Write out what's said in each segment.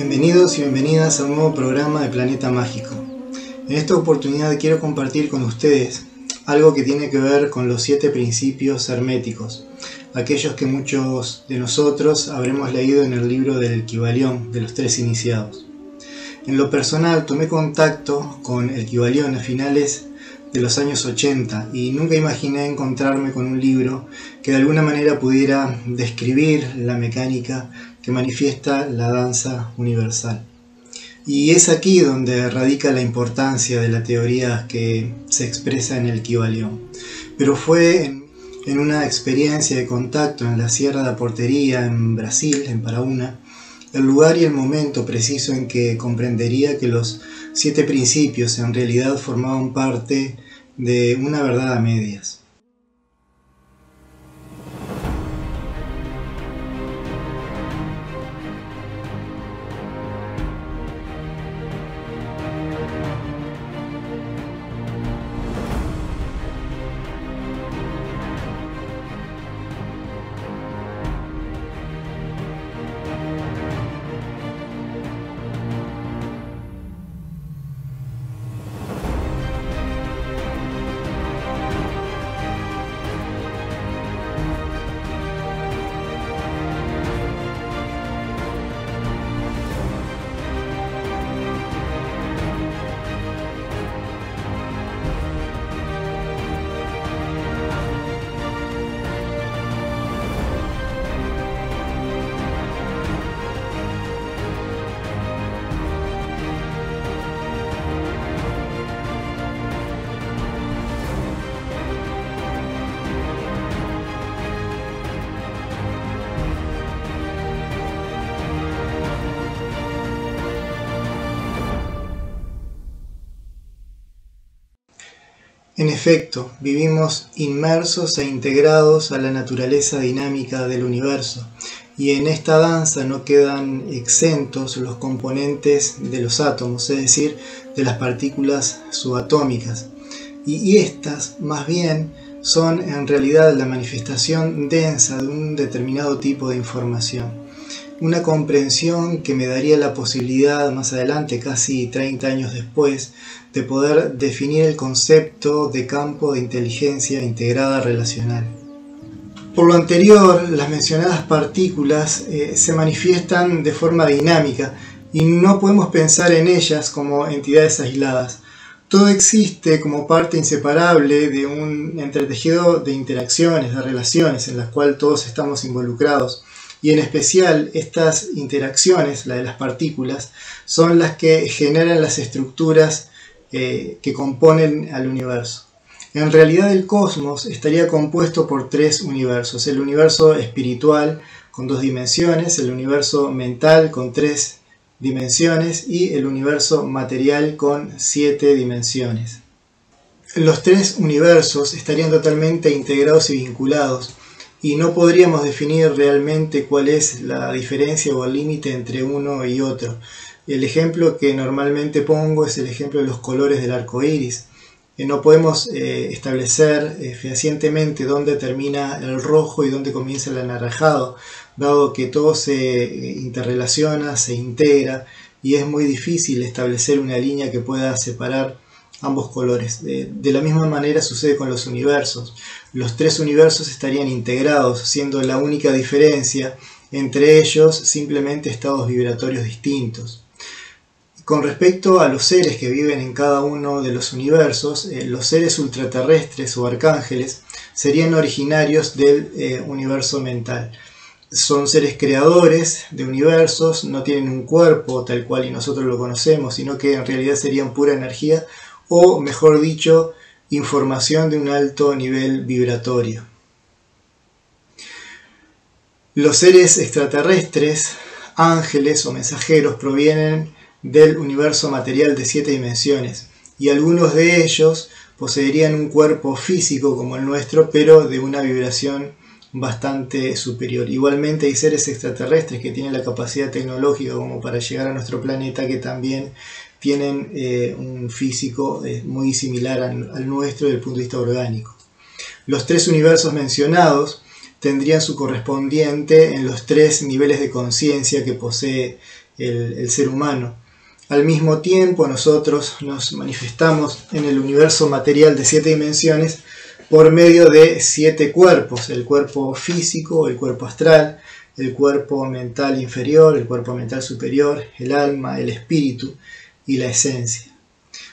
Bienvenidos y bienvenidas a un nuevo programa de Planeta Mágico. En esta oportunidad quiero compartir con ustedes algo que tiene que ver con los 7 principios herméticos, aquellos que muchos de nosotros habremos leído en el libro del Kybalión de los 3 iniciados. En lo personal tomé contacto con el Kybalión a finales de los años 80 y nunca imaginé encontrarme con un libro que de alguna manera pudiera describir la mecánica que manifiesta la danza universal. Y es aquí donde radica la importancia de la teoría que se expresa en el Kybalión. Pero fue en una experiencia de contacto en la Sierra da Portería, en Brasil, en Paraúna, el lugar y el momento preciso en que comprendería que los 7 principios en realidad formaban parte de una verdad a medias. En efecto, vivimos inmersos e integrados a la naturaleza dinámica del universo, y en esta danza no quedan exentos los componentes de los átomos, es decir, de las partículas subatómicas. Y estas, más bien, son en realidad la manifestación densa de un determinado tipo de información. Una comprensión que me daría la posibilidad más adelante, casi 30 años después, de poder definir el concepto de campo de inteligencia integrada relacional. Por lo anterior, las mencionadas partículas se manifiestan de forma dinámica y no podemos pensar en ellas como entidades aisladas. Todo existe como parte inseparable de un entretejido de interacciones, de relaciones en las cuales todos estamos involucrados. Y en especial estas interacciones, la de las partículas, son las que generan las estructuras que componen al universo. En realidad el cosmos estaría compuesto por 3 universos: el universo espiritual con 2 dimensiones, el universo mental con 3 dimensiones y el universo material con 7 dimensiones. Los 3 universos estarían totalmente integrados y vinculados, y no podríamos definir realmente cuál es la diferencia o el límite entre uno y otro. El ejemplo que normalmente pongo es el ejemplo de los colores del arco iris. No podemos establecer fehacientemente dónde termina el rojo y dónde comienza el anaranjado, dado que todo se interrelaciona, se integra, y es muy difícil establecer una línea que pueda separar ambos colores. De la misma manera sucede con los universos. Los 3 universos estarían integrados, siendo la única diferencia entre ellos simplemente estados vibratorios distintos. Con respecto a los seres que viven en cada uno de los universos, los seres ultraterrestres o arcángeles serían originarios del universo mental. Son seres creadores de universos, no tienen un cuerpo tal cual y nosotros lo conocemos, sino que en realidad serían pura energía, o mejor dicho, información de un alto nivel vibratorio. Los seres extraterrestres, ángeles o mensajeros, provienen del universo material de 7 dimensiones, y algunos de ellos poseerían un cuerpo físico como el nuestro, pero de una vibración bastante superior. Igualmente hay seres extraterrestres que tienen la capacidad tecnológica como para llegar a nuestro planeta, que también tienen un físico muy similar al nuestro desde el punto de vista orgánico. Los 3 universos mencionados tendrían su correspondiente en los 3 niveles de conciencia que posee el ser humano. Al mismo tiempo, nosotros nos manifestamos en el universo material de 7 dimensiones por medio de 7 cuerpos: el cuerpo físico, el cuerpo astral, el cuerpo mental inferior, el cuerpo mental superior, el alma, el espíritu y la esencia.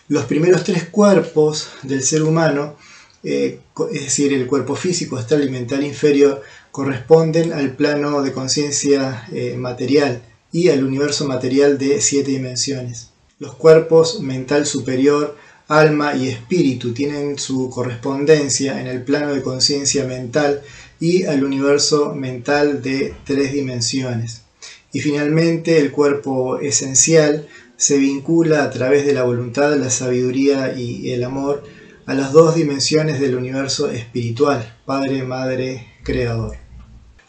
Los primeros 3 cuerpos del ser humano, es decir, el cuerpo físico, astral y mental inferior, corresponden al plano de conciencia material y al universo material de 7 dimensiones. Los cuerpos mental superior, alma y espíritu tienen su correspondencia en el plano de conciencia mental y al universo mental de 3 dimensiones. Y finalmente el cuerpo esencial se vincula a través de la voluntad, la sabiduría y el amor a las 2 dimensiones del universo espiritual: Padre, Madre, Creador.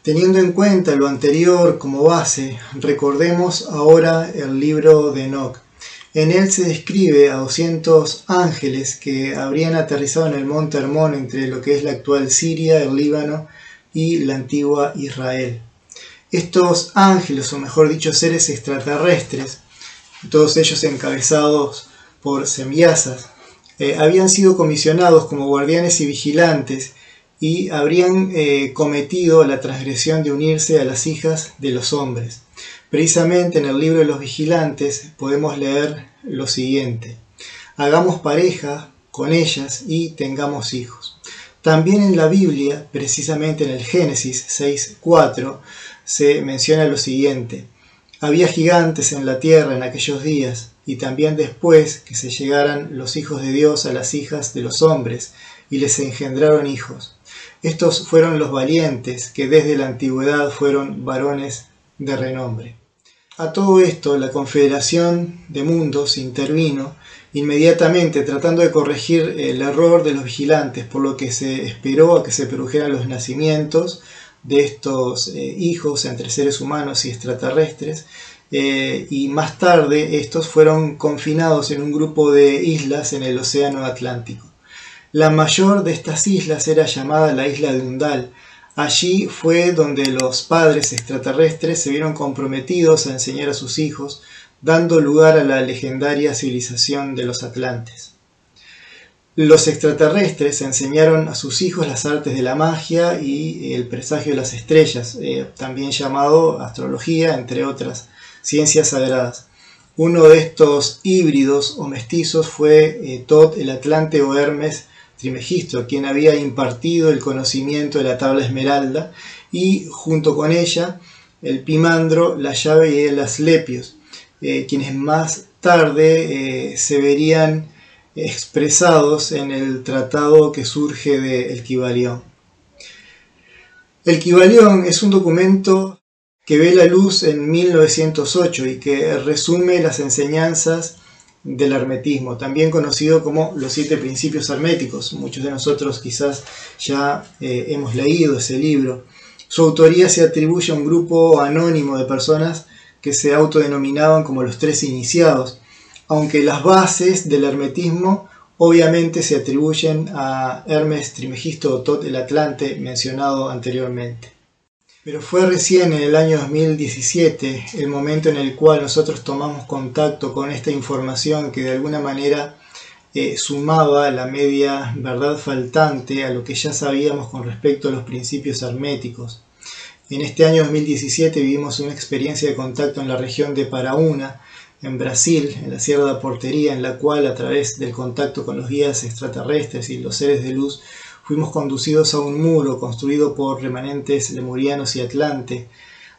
Teniendo en cuenta lo anterior como base, recordemos ahora el libro de Enoc. En él se describe a 200 ángeles que habrían aterrizado en el monte Hermón, entre lo que es la actual Siria, el Líbano y la antigua Israel. Estos ángeles, o mejor dicho, seres extraterrestres, todos ellos encabezados por Semyasas, habían sido comisionados como guardianes y vigilantes y habrían cometido la transgresión de unirse a las hijas de los hombres. Precisamente en el libro de los vigilantes podemos leer lo siguiente: hagamos pareja con ellas y tengamos hijos. También en la Biblia, precisamente en el Génesis 6:4, se menciona lo siguiente: había gigantes en la tierra en aquellos días, y también después que se llegaran los hijos de Dios a las hijas de los hombres, y les engendraron hijos. Estos fueron los valientes, que desde la antigüedad fueron varones de renombre. A todo esto, la Confederación de Mundos intervino inmediatamente, tratando de corregir el error de los vigilantes, por lo que se esperó a que se produjeran los nacimientos de estos hijos entre seres humanos y extraterrestres, y más tarde estos fueron confinados en un grupo de islas en el océano Atlántico. La mayor de estas islas era llamada la isla de Undal. Allí fue donde los padres extraterrestres se vieron comprometidos a enseñar a sus hijos, dando lugar a la legendaria civilización de los atlantes. Los extraterrestres enseñaron a sus hijos las artes de la magia y el presagio de las estrellas, también llamado astrología, entre otras ciencias sagradas. Uno de estos híbridos o mestizos fue Tot el Atlante o Hermes Trismegisto, quien había impartido el conocimiento de la tabla esmeralda, y junto con ella el Pimandro, la llave y el Asclepios, quienes más tarde se verían expresados en el tratado que surge de El Kybalión. El Kybalión es un documento que ve la luz en 1908 y que resume las enseñanzas del hermetismo, también conocido como los 7 principios herméticos. Muchos de nosotros quizás ya hemos leído ese libro. Su autoría se atribuye a un grupo anónimo de personas que se autodenominaban como los 3 iniciados, aunque las bases del hermetismo obviamente se atribuyen a Hermes Trismegisto o Tot el Atlante mencionado anteriormente. Pero fue recién en el año 2017 el momento en el cual nosotros tomamos contacto con esta información que de alguna manera sumaba la media verdad faltante a lo que ya sabíamos con respecto a los principios herméticos. En este año 2017 vivimos una experiencia de contacto en la región de Paraúna, en Brasil, en la Sierra da Portería, en la cual, a través del contacto con los guías extraterrestres y los seres de luz, fuimos conducidos a un muro construido por remanentes lemurianos y atlante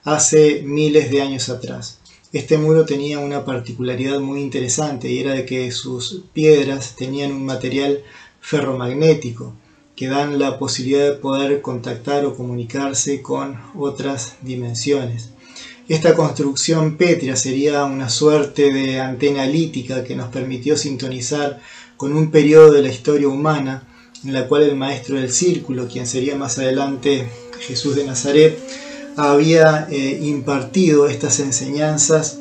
hace miles de años atrás. Este muro tenía una particularidad muy interesante, y era de que sus piedras tenían un material ferromagnético que dan la posibilidad de poder contactar o comunicarse con otras dimensiones. Esta construcción pétrea sería una suerte de antena lítica que nos permitió sintonizar con un periodo de la historia humana en la cual el maestro del círculo, quien sería más adelante Jesús de Nazaret, había impartido estas enseñanzas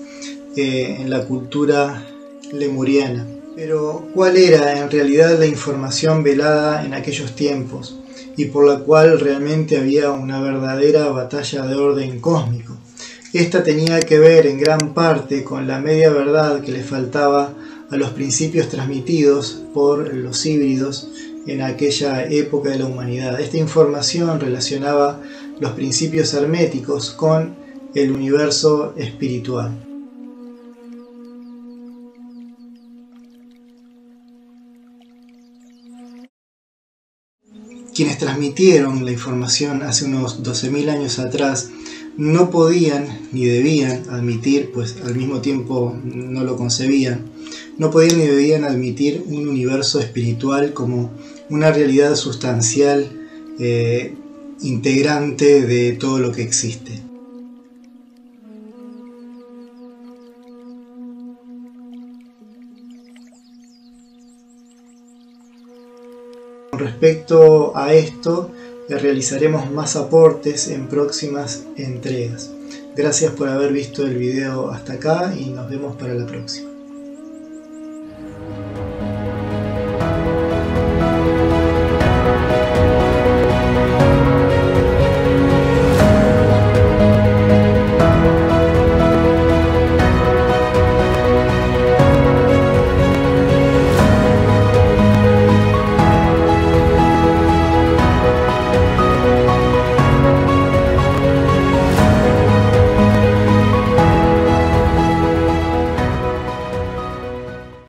en la cultura lemuriana. Pero ¿cuál era en realidad la información velada en aquellos tiempos, y por la cual realmente había una verdadera batalla de orden cósmico? Esta tenía que ver en gran parte con la media verdad que le faltaba a los principios transmitidos por los híbridos en aquella época de la humanidad. Esta información relacionaba los principios herméticos con el universo espiritual. Quienes transmitieron la información hace unos 12.000 años atrás no podían ni debían admitir, pues al mismo tiempo no lo concebían, no podían ni debían admitir un universo espiritual como una realidad sustancial integrante de todo lo que existe. Con respecto a esto, realizaremos más aportes en próximas entregas. Gracias por haber visto el video hasta acá y nos vemos para la próxima.